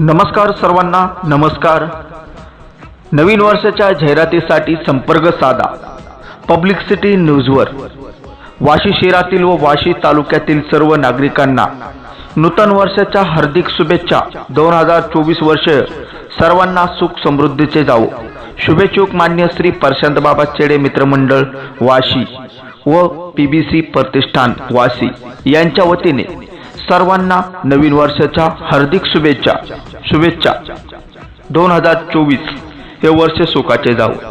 नमस्कार सर्वांना नमस्कार। नवीन वर्षाच्या जाहिरातीसाठी संपर्क साधा पब्लिक सिटी न्यूजवर। वाशी शहरातील व वाशी तालुक्यातील सर्व नागरिकांना नूतन वर्षाच्या हार्दिक शुभेच्छा। 2024 वर्ष सर्वांना सुख समृद्धीचे जावो। शुभेच्छुक मान्य श्री प्रशांत बाबा चेडे मित्रमंडळ वाशी व पीबीसी प्रतिष्ठान वाशी यांच्या वतीने सर्वांना नवीन वर्षाच्या हार्दिक शुभेच्छा। 2024 हे वर्ष सुखाचे जावो।